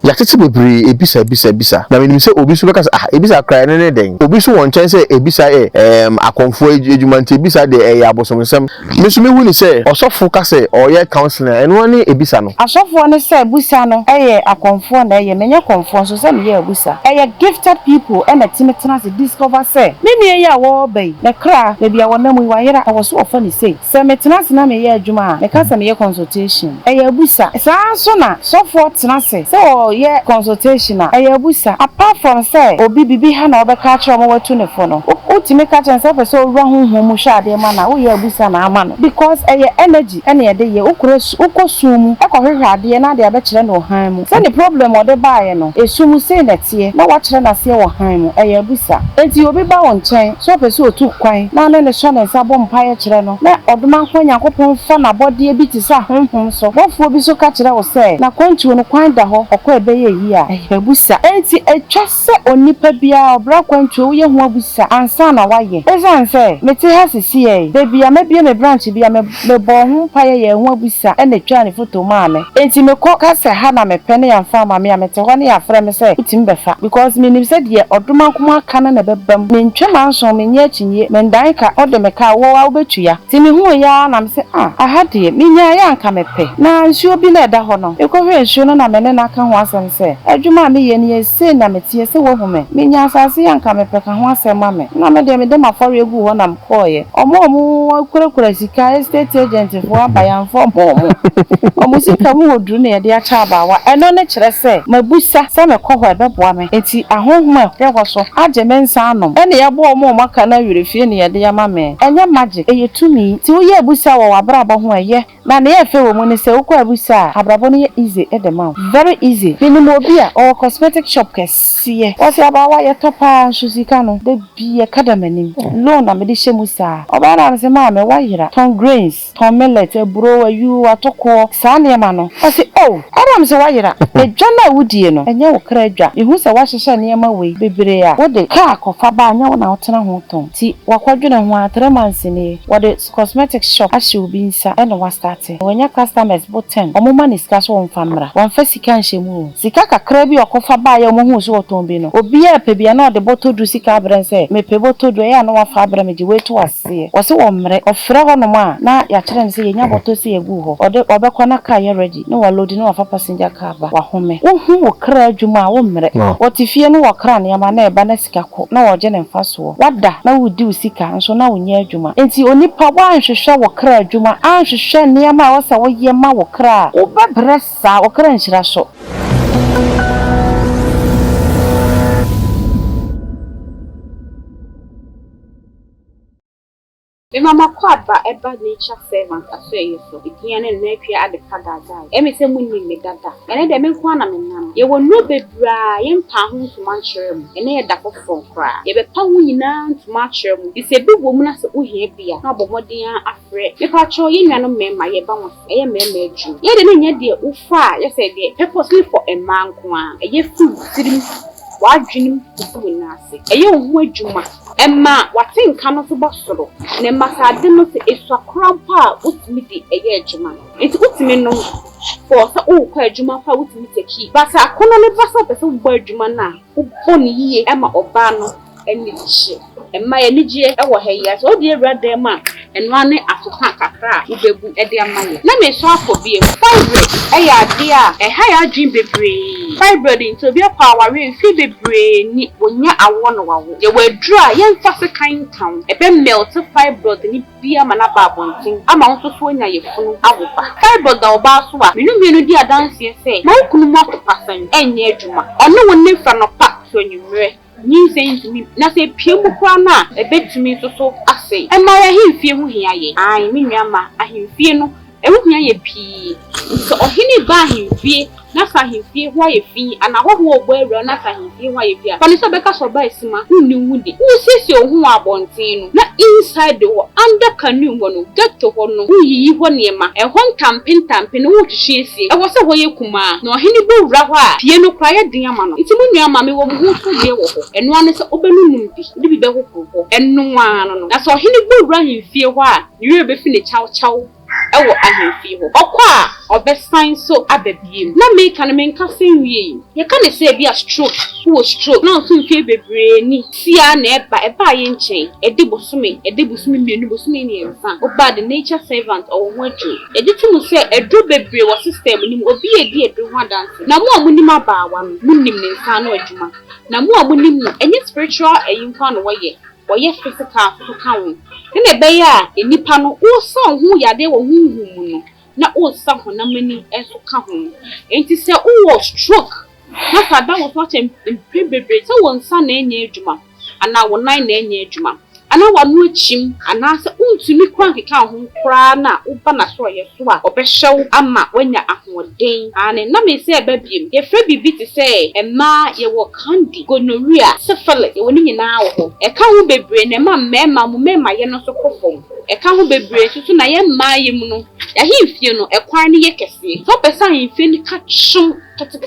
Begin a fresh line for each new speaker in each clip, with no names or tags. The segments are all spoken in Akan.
yatete bebre ebisa na me nim se obi so beka ebisa kra ne den obi so won chen se ebisa akonfo ejumante ebisa de abosomsem me so me hu ni se osofo ka se oye counselor eno ne ebisa no
asofo ne se busa no akonfo na menye konfo so se me busa gifted people and a timetena se discover say me wo bai na kra na bia wona mu wayera awoso ofa ni say se metena se na me adwuma me ka se me consultation busa sa so na sofo tena se ye consultation na busa apart from say obi bibi ha na obeka kira mo watu ne fo no utimi ka chen se so ru honhom mu hwa de ma na wo ye busa na ama no because energy ene ye de ye ukosumu ekohwehwe ade na de abekire no han mu se ni problem o de baaye no esumu se na tie na wa kire na se wo han mu busa enti obi ba won chen so pese otu kwan na ne so na nsa bom paye kire no na oduma kwan yakopon fa na bode bi ti sa honhom so wofo bi so ka kire wo se na kwantu no kwan da ho okọ ebeye yi a busa enti etwa se onipa bia obra kwantu wo ye ho abusa ansa na waye ezan se meti ha sisi de bia mebie me branch bia me bo ho paye ye ho abusa ene twa ne foto ma me enti me ko ka se ha na me pene ya mfa ma me a mete ho ne ya frɛ me se utim befa because me nim se de oduma kuma kana na bebam me ntwe manso me nya chinye me ndan ka ode me ka wo wa obetua ti me hu ya na me se aha de me nya ya nka me pe na nsuo bi na eda ho no ekohwe nsuo no na me ne na ka ho asem se adwuma me ye ne se na me tie se wo hu me nya asase ya nka me pe ka ho asem ma me na me de ma fori egu ho na mkoye omo kura sika estate agent fo abayan fo omo sika mu oduru na ye de acha abawa eno ne kire se mabusa se me kɔ ho ebeboa me enti ahohoma ye wo so age me nsa anom ene ye bo omo maka na werefie ne ye de ya ma me enye magic eyetumi ti wo ye busa wo abrabo ho eye na ne ye fe wo mu ne se wo kɔ abusa abrabo ne ye easy e de ma very easy minimo obi a o cosmetic shop kesiye wo se abawa ye topa nsuzika no de bi ye kadamani loan na me de shemusa oba na se ma me wayira ton grains ton millet eburo ayu atoko sa ne ma no wo se adam se wayira edwa na wudie no enye wo kra adwa ehu se wahyehyɛ ne ma wei bebere a wo de ka akɔfa ba anya wo na wotena ho ton ti wakwadwene ho atremansi ne wo de cosmetic shop ahye obi nsa ene wa start wonya customers boten omoma ne sika so wonfamra wonfa sika nhyemu sika kakra bi akɔfa ba ya mo hu so woton bi no obi a pe bia na de botodu sika abrense me pe botodu ya na wafa abremeji wetu ase wo se wo mre ofre ho no ma na ya kire ne se yenya botosi egu ho ode obekɔ na car ye ready no wa load no wafa passenger car ba wa home wo hu wo kra adwuma wo mre wo tifie no wo kra ne ma na eba na sika ko na wo je ne mfa so wada na wo di sika nso na wo nya adwuma enti onipa wa anhwehwɛ wo kra adwuma anhwehwɛ ne ma wo sa wo ye ma wo kra wo bebresa wo kra nhyira so
Mama kwaba eba nature servant afeye so ikiane na apia ade kada dai emi se munni me dada ene de me kwa na me nam ye wonu bebra ye mpa ho ntuma kyerɛ mu ene ye da kofo kra ye be pa ho nyina ntuma kyerɛ mu ise bi wo mu na se ohia bia na bomoden afre me pa cho ye nwa no mema ye ba mo ye mema adwu ye de ne nya de ufa ye se de purposely for a man ko a ye food tirim wadwenim kubu nase eye wo adwuma emma watenka no so bosoro ne masade no se eswakrampa utimi di eye adwuma enti utimi no for sa o kwa adwuma pa utimi teki basa akono ne basa besa wo adwuma na wo ne yie emma oba no enije emma ye nije ewo heya so de ewrade ma eno ane atoka kakra ubebu ede amaye na me so afobie fibroid eya ade a eha ya adwin bebre fibroid into be power we fi bebre ni wonya awo no wawo ye wadru a ye mfa se kan town ebe melt fibroid ni bia mana ba bontin ama nso so nya ye funu awoba fibroid da oba so a menu di adanse se ma okunu mo pasan enye adwuma ono wonni fra no pa so nyumre ni sense mi na se piemu kwa na ebetumi so ase e ma ya himfie hu hia ye ai mi nwa ahimfie no e hu hia ye pi so ohini ba ahimfie na sa ahimfie hu aye fi ana ho ho ogbo ewura na sa ahimfie hu aye fi a pani so beka so ba esima hu ni wudi hu sisi ohun abontin no na inside the under canoe ho no get to ho no hu yi ho ne ma e ho ntampe no hu twehwe esie e wo se ho ye kuma na ohini bo wura ho a pie no kra ye den ama no nti mu nua ma me wo hu so ye wo ho eno ane se obelunum bi be ho eno ano no na so ohini bo wura ahimfie ho a ni we be fi ne chaw ewo ahemfie ho okwa obesan so ababiem na make na menka senwie ye ka ne say bia stroke wo stroke na so mfie bebre ni sia na eba ye nchen edi bosome mienu bosome ni enfa oba the nature servant or wonju ejitu say edu bebre wo system ni obi edi edu ho dance na mo amunim abaawa no munim ne nsa no adwuma na mo amunim no enye spiritual eyimfa no woye physical so kan na ebe ya enipa no wo so ho yade wo hunhum no na wo sa ho na mani enso ka ho enti se wo stroke na sada wo so che bebre se wo nsa na enye adwuma ana wo nan na enye adwuma ana wa no achim ana se untumi kwa nkeka ho kra na uba na so ye so a obehyew ama wanya ahoden ane na me se eba biem ye fra bibi ti se ema ye wo candy gonorrhea syphilis ye woni nyina wo ho e ka ho bebre na ma mema mu mema ye no so kofom e ka ho bebre tutu na ye ma ye mu no ya himfie no e kwan ne ye kese so pesa himfie ni ka chum kete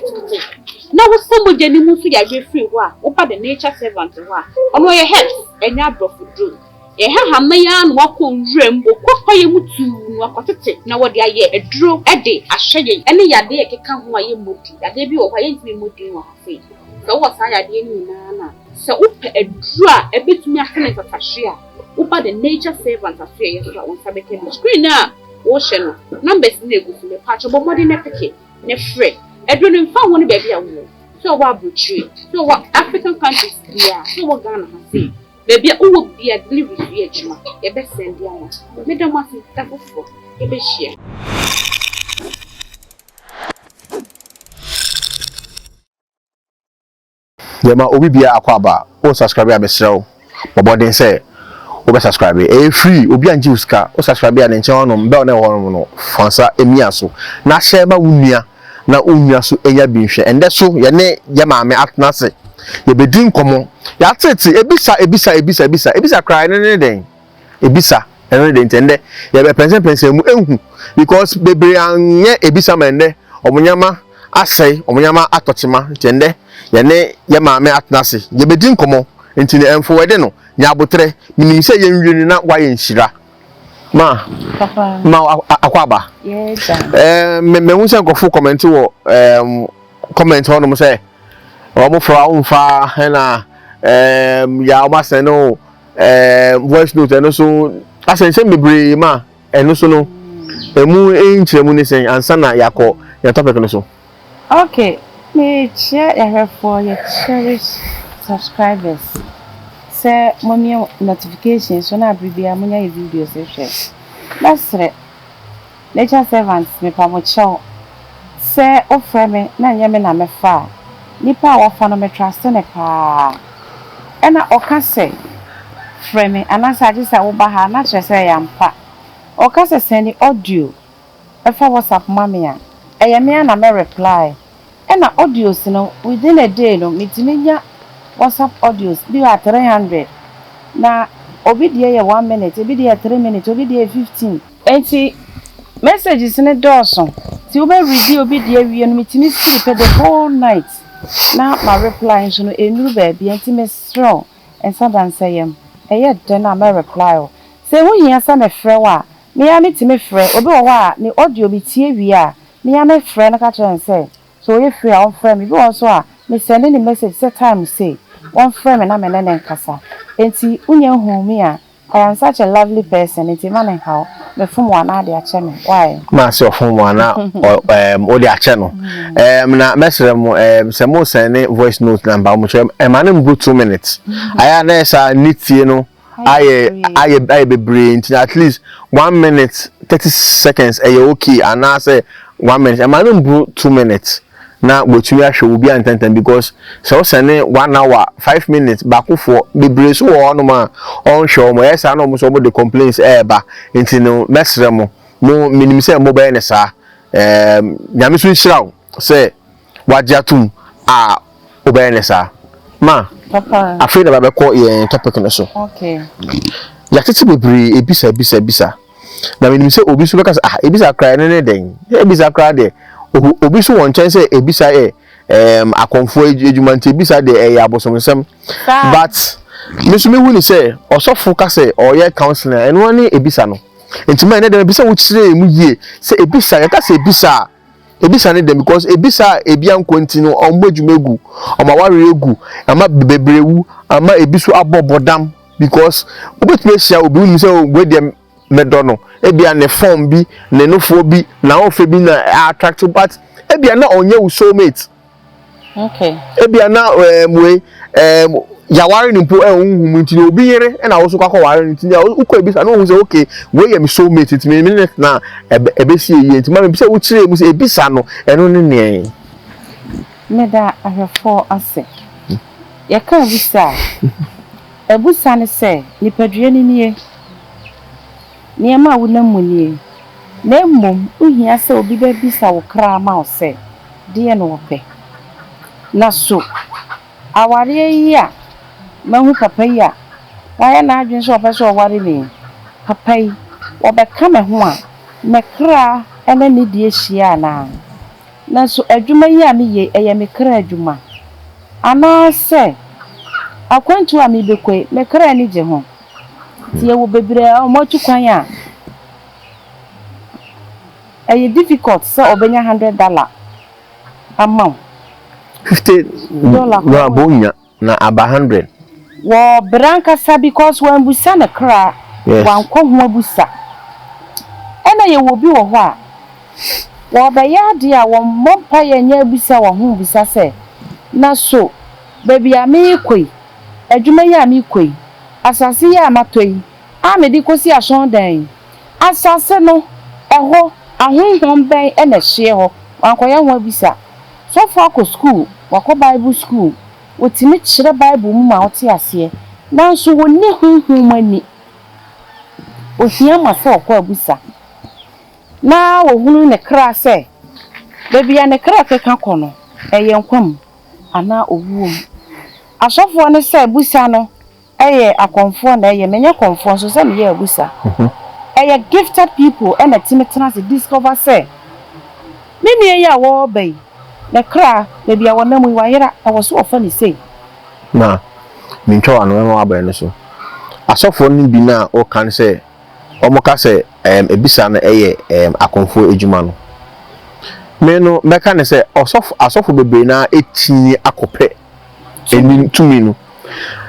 na wo somo je ni mu so ya free ho a wo pa the nature servant ho a ono ye herbs enya brofudru ye ha maya no wako nwrem okwa ye mutu no akotete na wo de aye eduro ede ahye ene yade ye keka ho aye modi yade bi wo ha ye ntimi modi wo ha sei so wo sa yade ni na so upe eduro a ebetumi akene tatahye a wo pa the nature servant afia ye so won sabeke no screen na wo hye no numbers na egusu me pa chobo modi na peke ne free eduro no mfa woni ba bia wo so wa brutre so wa African countries dia so wo Ghana ha sei baby who be a delivery ejuma e be send ya mo me da ma sin ta fofo e be share
yema obi bia akwaba o subscribe abesrew bobodin say o be subscribe e free obi anje uska o subscribe ya nche hono mbe ona hono no fansa emia so na share ma wunua na onua so enya binhwe ende so ye ne ye maame atnase ye bedin komo ya tete ebisa cry ne den ebisa ene den tende ye be pense mu ehu because bebre anye ebisa mende omunyama asai omunyama atochima tende ye ne ye maame atnase ye bedin komo ntine enfo wede no nya abotre minim se ye nwieni na wa ye nhira ma
papa
ma akwaba me hu se nkofo comment wo comment hono mo se omo fra unfa na ya o se no voice note eno so asense mebre ma eno so no emu enchiremu ni sen ansa na yakọ ya topic no so
okay me share ya for your cherished subscribers say mommy notifications so na bibia munya video se share that's it nature servants me pa mo chow say o frame na nya me na me fa nipa wa fa no me trust ne pa ena oka say frame anasa agisa wo ba ha na kire say yampa oka say send audio e fa WhatsApp mama ya eye me na me reply ena audios no within a day no mitiminya WhatsApp audios bi wa 300 na obi die ye 1 minute obi die 3 minutes obi die 15 enti messages ne dawson ti obi read obi die wie no mitimi sleep the whole night na my reply so no enuru ba bi enti me strong ensa dan sayem eye den na me reply o say wo hia sa me frɛ wa me ya mitimi frɛ obi wo wa ni audio bi tie wie a me ya me frɛ na ka kyerɛ say so ye free on frɛ me bi wo so a me send any message set time say one frame na me ne nkasa enti unya hu me a I am such a lovely person enti man how me fom wa na de ache me why
ma se ofom wa na o de ache no na mesere mo se mo send voice note number mo chem ma na mbu 2 minutes aya na esa nitie no aye bebre enti at least 1 minute 30 seconds okay and na say 1 minute ma na mbu 2 minutes na wotumi ahwe obi antantan because so send 1 hour 5 minutes back for bebre so ono ma on show mo yes na mo so mo the complaints ba intino mesre mo minim say mo be ne sa nyame so nhiraw say wajatum a obe ne sa ma
papa
afei na ba be ko ye topic no so
okay
ya tete bebre ebisa na minim say obi so be ka ebisa cry ne den ebisa cry de obi so won chen say ebisa akonfo ejuma nti ebisa de abosomsem but me so me hu ni say osofo ka say oye counselor eno ani ebisa no Intima na dem bisa wo kire mu yie se ebisa ya ka se ebisa ne dem because ebisa ebia nkonti no ombo adwumegu oma ware egu ama bebrewu ama ebiso abobodam because obetumi hia obi unu se we dem medo no ebia ne form bi ne nofo bi na ofe bi na attractive but ebia na onye wo soulmate.
Okay.
Ebia na yaware ni mpo ehunhum nti obi yere na wo so kwakọ ware nti ukọ ebisa na ohun se okay we am soulmate nti me na ebesi eye nti ma me bisa wo kire mu se ebisa no eno ne ne
Meda ahwefo ase. Ya ka bisa. Ebusa ne se nipadua ni nie. Niema wo na munie. Na mmom uhia se obi ba bisa wo kra ma o se de no wope. Na so aware yi a mahu papa yi a waya na adwen so opeso oware ni papa yi obeka me ho a me kra ene ni die hia na so adwuma yi a me ye eye me kra adwuma ana se akwantu a me bekwe me kra ni je ho tie wo bebre o mo tukwan a eye difficult so obenya $100 amount $50
na bonya na aba 100
wo branka sa because when busa na kra wan ko ho busa ena ye wo bi wo ho a wo be ya de a wo mompa ye nya busa wo ho busa se na so baby ami koi adwuma ya ami koi asase ya amatoi a me di kosi ason dan asase no eho ahonhom ben ena hye ho wan ko ya ho busa so far ko school wako Bible school wotimi kire Bible mu ma wote ase nanso woni honhom ani ohia ma so ko abusa na wo hunu ne kra se baby ya ne kra keka kono eye nkwam ana owuom asofo ne se abusa no eye akonfo na eye menye konfo so se me ye abusa eye gifted people and timetena se discover se mini ya wo bai na kra baby ya wona mu wayera awoso ofa ni sei
na mincho anu ma aba ne so asofo ni bi na o kan se omoka se ebisa na eye akonfo ejuma no me no meka ne se asofo bebe na etinyi akope eni tumi no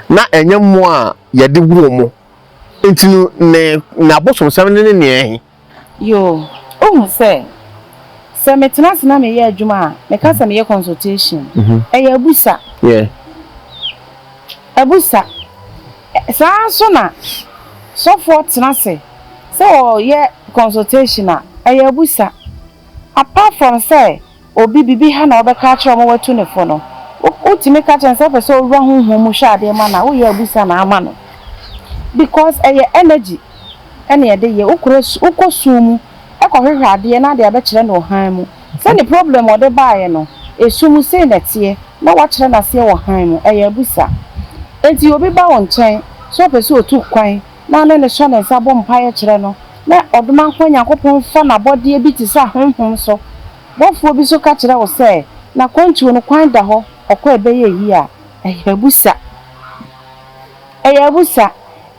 na enyemo a ye de wuro mo entinu ne na bosom sam ne
yo ohun se metena na me ye adwuma me ka se me ye consultation eye abusa abusa sa so na so for tena se o ye consultation a eye abusa apart from say obi bibi ha na obeka kire mo watu ne fo no utimi ka chen say person owura honhom mu hwa ade ma na wo ye abusa na ama no because eye energy ene ye de ye ukosumu ekohwehwe ade na ade abekire no han mu say the problem o de baaye no esumu say na tie na wa kire na se wo han mu eye abusa enti obi ba won chen so person otu kwan na ne hwa na nsa bom paye kire no na oduma nko Yakobon fa na body bi ti sa honhom so bofo bi so ka kire wo say na kwantu no kwan da ho okọ ebeye yi a eye abusa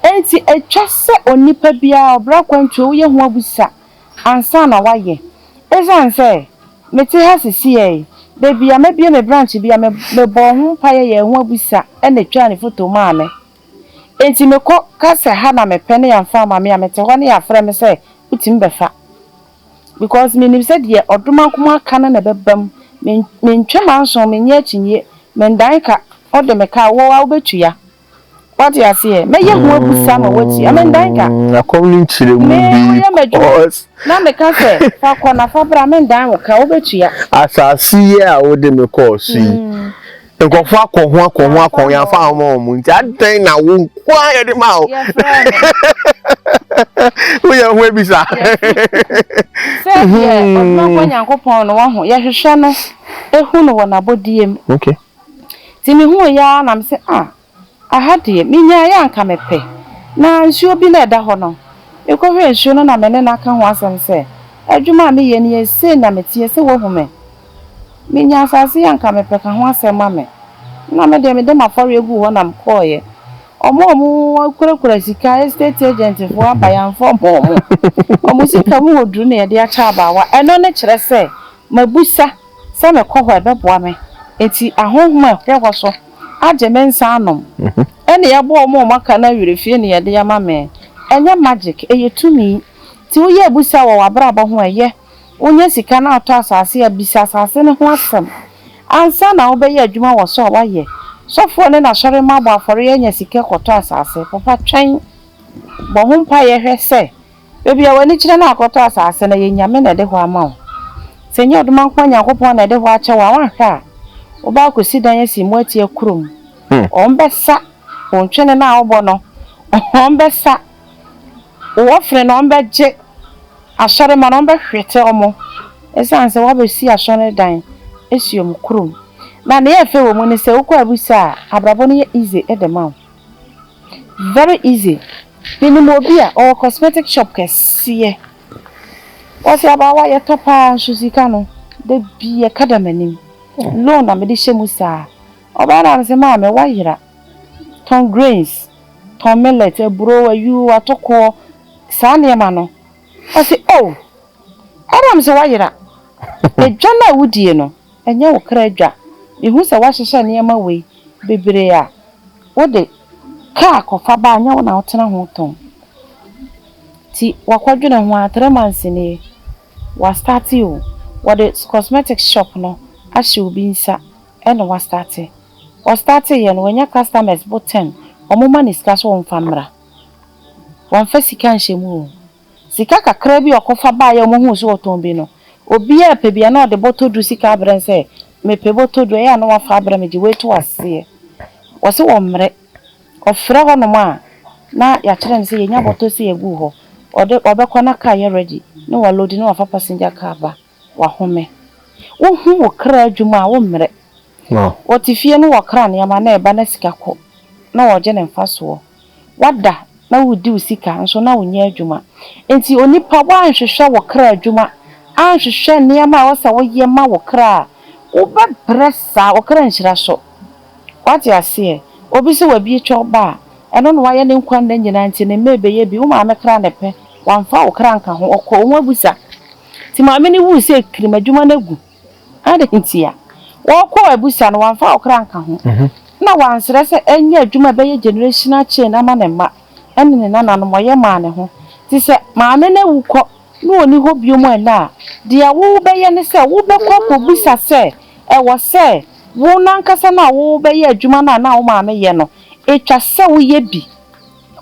enti etwa se onipa bia obra kwantu wo ye ho abusa ansa na waye ezan say meti ha sisi e bebia mebie me branch bia me bo ho paye ye ho abusa ene twa ne foto ma me enti me ko ka se ha na me pene ya mfa ma me ya mete ho ne ya frɛ me say utim befa because me nim said ye oduma kuma aka na bebam me ntwe manso me nya chinye me ndan ka ode me ka wo wa obetua what you say me ye ho abusa ma wati me ndan ka
na komni chire mu bi
na me ka se fa ko na fa bra me ndan wo ka obetua
asasi ye a ode me ko si nkofo akọ ya fa ama mu nti adan na wo kwa ye de ma o wo ye ho ebisa
say ye oduma Yakobon no ho ye hwehwe no ehu no wona bodiem
okay
ti mi hu ya na me se ahade minya ya nka mepe na nsuo bi na eda ho no ekohwe nsuo no na me ne na ka ho asem se adwuma me ye ne ese na metie se wo hume minya asase ya nka mepe ka ho asem ma me na me de ma fori egu ho na mkoye omo kura sika estate agent fo abayan fo omo sika mu oduru na ye de acha abawa eno ne kire se mabusa se me kɔ hɔ beboa me enti ahohoma hwehɔ so agye me nsa anom ene ye bo omo maka na werefie ne ye de ya ma me enye magic eyetumi ti wo ye busa wo wabraba ho eye onye sika na ato asase ya bisa asase ne ho asem ansa na wo be ye adwuma wo so wa ye sofo ne na sɔre ma bo afɔre ye nya sika kɔto asase papa twɛn bo ho mpa ye hwɛ sɛ bebi a wani kyerɛ na akɔto asase na ye nyame na de ho ama wo senye oduma nkwa Nyankopɔn na de ho akyɛ wa hwɛ a wo ba kosi dan asi mu atie kurom ombesa ontwene na awobɔ no ombesa wo frɛ no ombegye asɔre ma no ombehwete omo esanse wa be si asɔre dan esiom kurom na ne ye fe wo mu ni se ukọ abusa abrabo no ye easy edema very easy bini mo bi a o cosmetic shop kesiye o se abawa ye topa suzika no de bi ye kadamanim loan na me de hye musa oba na se ma me wa yira ton grains ton millet eburo ayu atoko sane ma no o se oh adam se wa yira edwa na wudie no enye wo kra adwa ihu se wa hyehye ne yema we bebre a wo de ka kofa ba anya wo na wotena ho ton ti wakwadwene ho a 3 months ne wa start you wo de cosmetic shop no ahye obi nsa ene wa start ye no wanya customers bo 10 omoma ne sika so wonfamra wonfa sika nhemu sika kakra bi okofa ba ya omo hu so woton bi no obi a pebia na de botodu sika abrense me pebotodu ya na wafa abremeji wetu ase wose womre ofra ho no ma na ya kire nse ye nya botosi egu ho ode obekọ na car ye ready na wa load na wafa passenger car ba wa home wo hu wo kra adwuma wo mre no wotifie no wo kra na ya ma na eba na sika ko na wo je ne mfaso wada na wudi usika nso na wonya adwuma enti onipa wa nhwehwe wo kra adwuma anhwehwe niam wo sa wo ye ma wo kra wo ba bresa wo kra nhyira so wati ase obi se wabi etwa ba eno no waye ne nkwanda nyina nti ne mebe ye bi wo ma me kra ne pe wamfa wo kra nka ho okọ wo abusa ti ma me ne wu se kirima adwuma na gu ade ntia wo kọ abusa no wamfa wo kra nka ho na wansere se enya adwuma be ye generational chain ama ne ma ene ne nana no moye ma ne ho ti se ma me na wu kọ no oni ho biomu na dia wo be ye ne se wo be kọ ko busa se e wo se wo nankasa na wo be ye adwuma na wo ma me ye no etwa se wo ye bi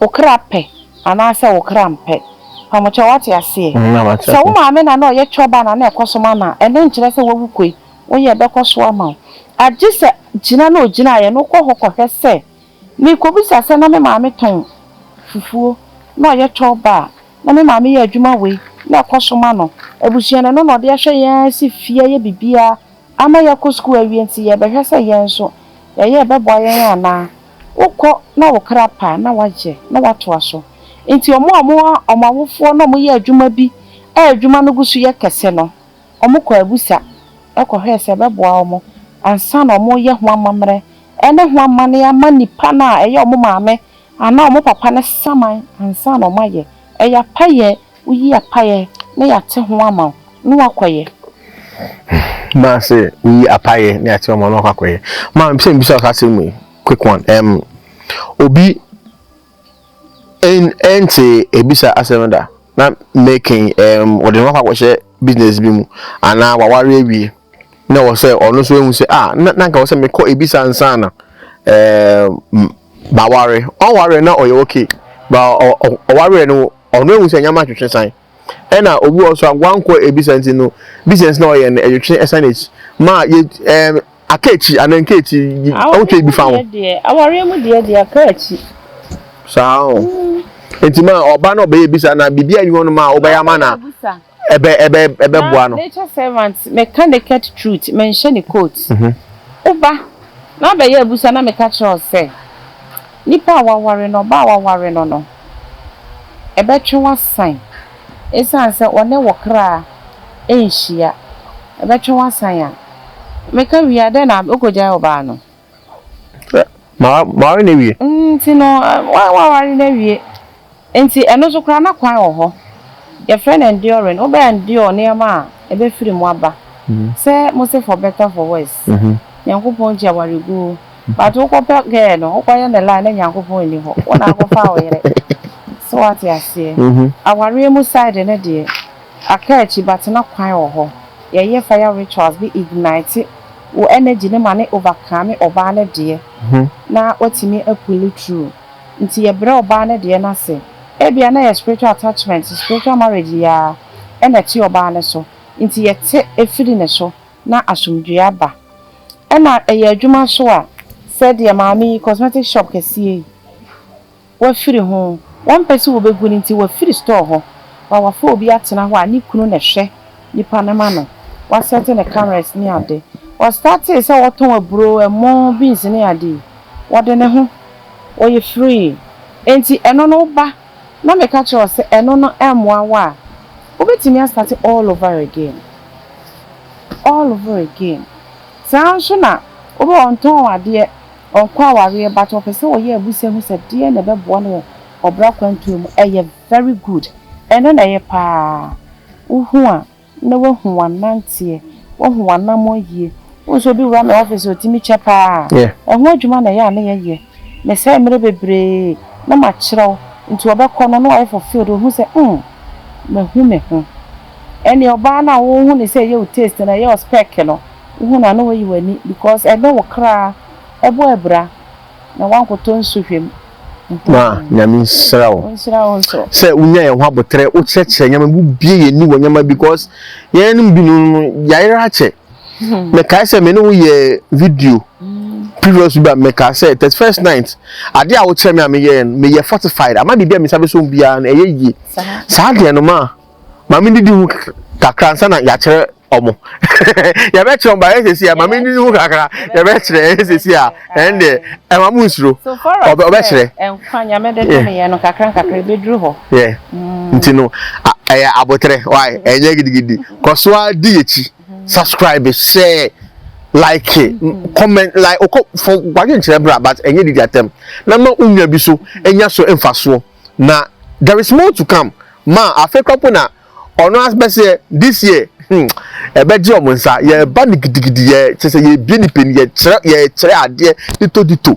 okra pe ana se okra mpe pamocha wati ase se wo ma me na no ye choba na ekosoma na ene nkire se wo wukoi wo ye be koso ama agye se gina na ogina ye no kọ hokọ se mi ko busa se na me ma me ton fufuo na ye choba na me ma me ye adwuma we na ekosoma no ebusuan no no de ahwe ye si fie ye bibia ama ya ko school awie nti ye behwe se ye nso ye bebo ye ana ukọ na wo krapa na waje na wato aso nti omawofo na mo ye adwuma bi adwuma no gusu ye kese no omukọ abusa ekọhwe se bebo omo ansa na omo ye ho amamre ene ho amane ya manipa na eye omo maame ana omo papa ne saman ansa na omo ye eya paye uyi apaye na ya te ho ama no akwaye
ma say uyi apaye na ya te ho ama no akwaye ma mpse mbisa ka se mu quick one obi ente ebisa asemda na making what the work was business bi mu ana waware awie na wo say ono so ehun say na nka wo say me ko ebisa nsa na baware on ware na oye okay ba ware no ono ehun say nyama twetwe san ena obi also agwanko ebisa nti no business na oye na etwe esanage ma ye akechi anankechi onke ebi fa ho
aware mu de akechi
sao enti ma oba na oba ebisa na bibia ni wono ma oba ya ma na ebe bua no
nature servant mechanical truth mention the quote oba na be ya ebusa na meka kire ose nipa awaware no ba awaware no ebe twa sign esanse one wo kra enhia ebe twa sign a meka wi ade na okoja oba no
ma na wie
nti no wa na wie nti eno so kra na kwan ho your friend enduring obe endure niam ebe firi mu aba say mo say for better for worse Yankopon ji awarigo but wo ko pe ge no wo ya na line na Yankopon ni ho wona akofa wo yere so what you say awari mu side na de akachi but na kwan ho ye fire rituals be ignite wo energy ne ma ne overcome oba na de na watimi apuli true nti ye bra oba na de na se ebia na spiritual attachment spiritual marriage ya energy oba na so nti ye te efiri ne so na asomdwe aba ena eye adwuma so a said ye maami cosmetic shop kesie wa firi ho one person wo begu nti wa firi store ho wa fa obi atena ho ani kunu na hwe nipa na ma no wa set ne cameras ni ade wa start say waton aburo emo beans ni ade wa de ne ho o ye free enti eno no ba na me ka che se eno no emwa wa obetimi start all over again so na obo onton ade onkwa aware but opese wo ye abuse hu se de na bebo no obra kwantu mu eye very good eno na ye pa uhu a na wahu wanantie wahu wanamo yie so bi wura me office otimi chepa ehun adwuma na ya na ye me say mere bebre na ma kyerɛw nti obekɔ no na for field hu se mehu eni oba na wo hu ne say ye taste na ye spec no hu na no yi wani because e no wokra ebo ebra na wankoto nsuhwem
ma nyame srawo
so
say unya ye ho abotre o kyerɛkyerɛ nyama bu bie ye ni wo nyama because ye nim bi no yaira che me kai say me no ye video previous ba me kai say 31st night ade a wo kyerɛ me ye fortified ama bibia me sabe so bia na eye yi sa de no ma me didi hu kakra nsa na ya kyerɛ omo ya be kyerɛ mba esesi ya ma me didi hu kakra ya be kyerɛ esesi ya ende e ma mu nsuro obe kyerɛ
enkwanya me de me ye no kakra be duru ho
ntino abotre why enye gidigidi koso adi echi subscribe share like comment like for wagin kyerɛ bra but enye didi atem na ma unya bi so enya so emfaso na there is more to come ma afekwapo na ono asbese this year ebeji omunsa ye ba ni gidigidi ye chese ye bi ni pen ye kyerɛ ade dito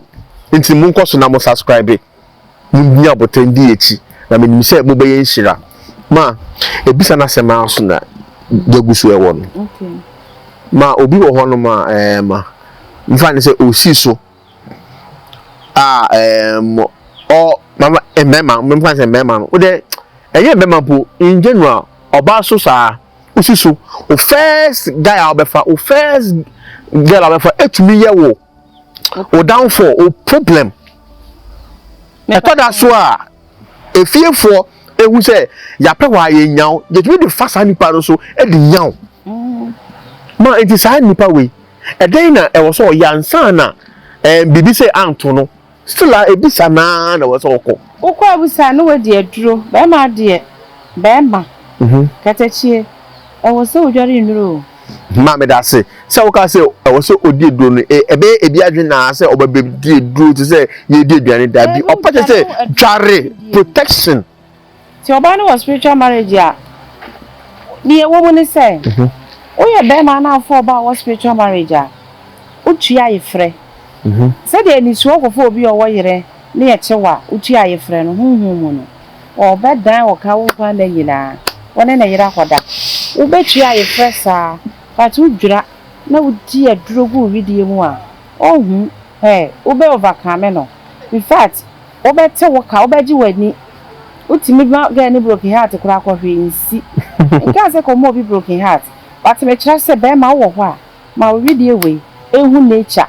nti mu nkoso na mo subscribe mu nya botendi echi na me nim se mo be ye nhira ma ebisa na sema so na degusu e won
okay
ma obi wo ho no ma ma mfa ne se osi so o mama emema mfa se emema no de eye emema po in general oba so sa ususu o first guy obefa o first girl obefa etumi ye wo o downfall o problem e to da so a efiefo ehu se ya pe wa ye nyaw ye tumi de fasa nipa no so e de nyaw ma it is nipa we e den na e wo so yansa na bibi se anto no still a ebisa na wo so okọ
abusa no we de aduro be ma de be ma katachie e wo so odware nuro
ma me da se wo ka se e wo so odi eduro no ebe ebi adwe na se oba be di eduro to se ye di aduane da bi opate se dware protection
ti oba no spiritual marriage a ni e wo mo ni se o ye be ma na afọ ba wo spiritual marriage a utua yefre se de ni so okofo obi o wo yere ne ye chewa utua yefre no hunhun mu no o be dan wo ka wo kwa na yina wona na yira hoda wo be tua yefre sa but udwira na udi adrogu widie mu a ohun wo be overcome no in fact wo be te wo ka wo be ji wani utimi ba ga ni broken heart kura ko hwe nsi nka se ko mo bi broken heart but me kira se be ma wo ho a ma widie we ehu nature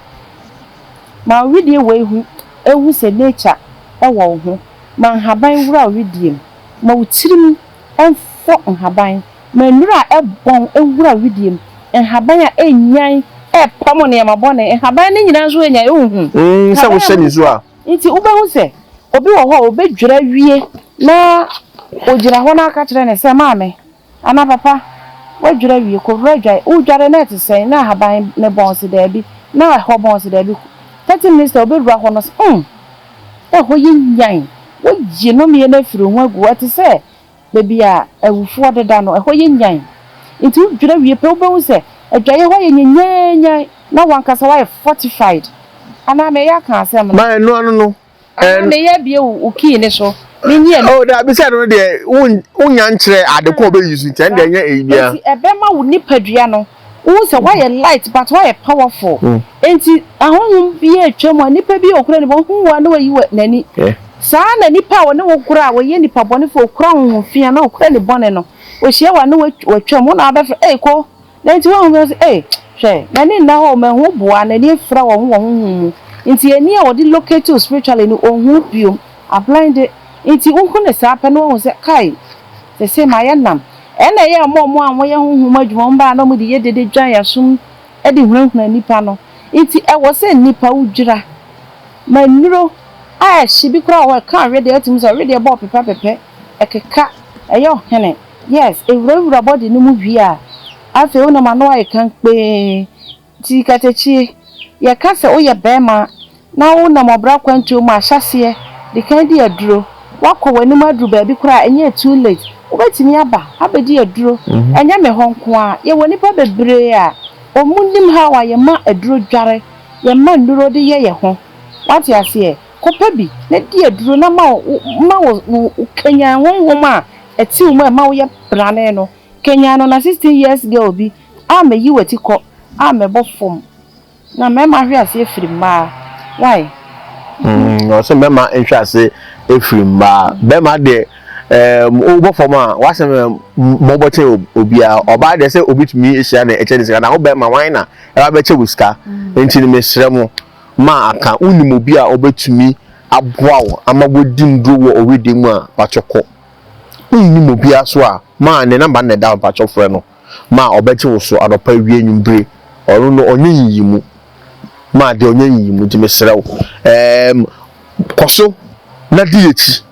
ma widie we ehu se nature e wo ho ma haban wura widie ma utirim enfo haban ma nura e bon ewura widie haban a enyan e pamo ne ma bone haban ne nyina so enyan ehu
se wo hye ni zo a
nti ubehu se obi wo ho obedwira wie na ogira ho na aka kire ne se maame ana papa wadwira wie ko wadwai udware na te se na haban ne bon se da bi na ho bon se da bi 30 minutes obedura ho no ho yenyan wo yi no me na firi ho agu ati se baby a awufo deda no ho yenyan nti dwira wie pe obehu se adwaye ho yenyan na wankasa wa fortified ana me ya kan asem
ma no
ana me ya bie wo kii ne so minye
oh da be say no de unya nkyere ade ko be use nti ende nya ebia
nti ebe ma wo nipadua no wo se why light but why powerful enti ahonhom bi atwam nipa bi okura ne bo huwa na wayi nani saa na nipa wo ne wo kura wo ye nipa bone fo okura honhom fia na okura ne bone no wo hia wa na watwam wo na abefa ko na nti wo ho se hwe nani na ho ma ho boa na ni fra wo honhom nti eni a wo di locate spiritually no ohun biom blind nti wo ne saa pe no wo se kai se ma ya nam ena ye mo anwo ye honhom adwuma mba na mo di ye dede dwan ya sum e di hunhuna nipa no nti e wo se nipa udwira manuro a shibi kra wo kan ready atum so ready bo pepe ekeka eyo hene yes ewura body ni mu wi a afi wo na ma no ai kan pe ti katechi ye ka se wo ye bema na wo na mobra kwantu mu ahyase de kan di aduro wakọ wani madru ba bi kra enye too late obetimi aba abedi aduro enya me honko a ye woni pa bebre a omundim ha wa ye ma aduro dware ye ma nduro de ye ho wati ase kopa bi na di aduro na ma wo kenya honhom a eti wo ma wo ye brane no kenya no na 16 years girl bi a me yi wati ko a me bofom na me ma hwe ase efiri ma why
no se me ma hwe ase efiri ma be ma de obo forma wasem moboche obia oba de se obitumi ehia na eche de na wo be ma wan na e ba beche wuska enti ni mesremo ma aka unim obia obetumi aboawo amagodi ndro wo owede mu a pachoko unim obia so a ma ne number na da pachofre no ma obeche wo so adopa wie nyumbre oru no onye yiyimu ma de onye yiyimu di mesrewo koso na di echi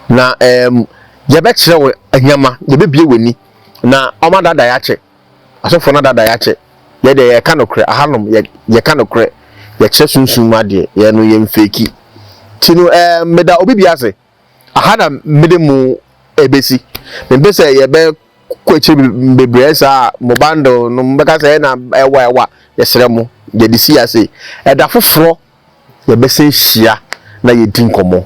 na ye be kire wo anyama ye be bie weni na oma dada ya che asofo na dada ya che ye de ye kanokre ahanom ye kanokre ye kire sunsun ade ye no ye mfeki tinu meda obi biase ahana mede mu ebesi mbe se ye be kwachi bebresa mobando no mbeka se na ewa ye sere mu ye disi ase eda foforo ye be se hia na ye din komo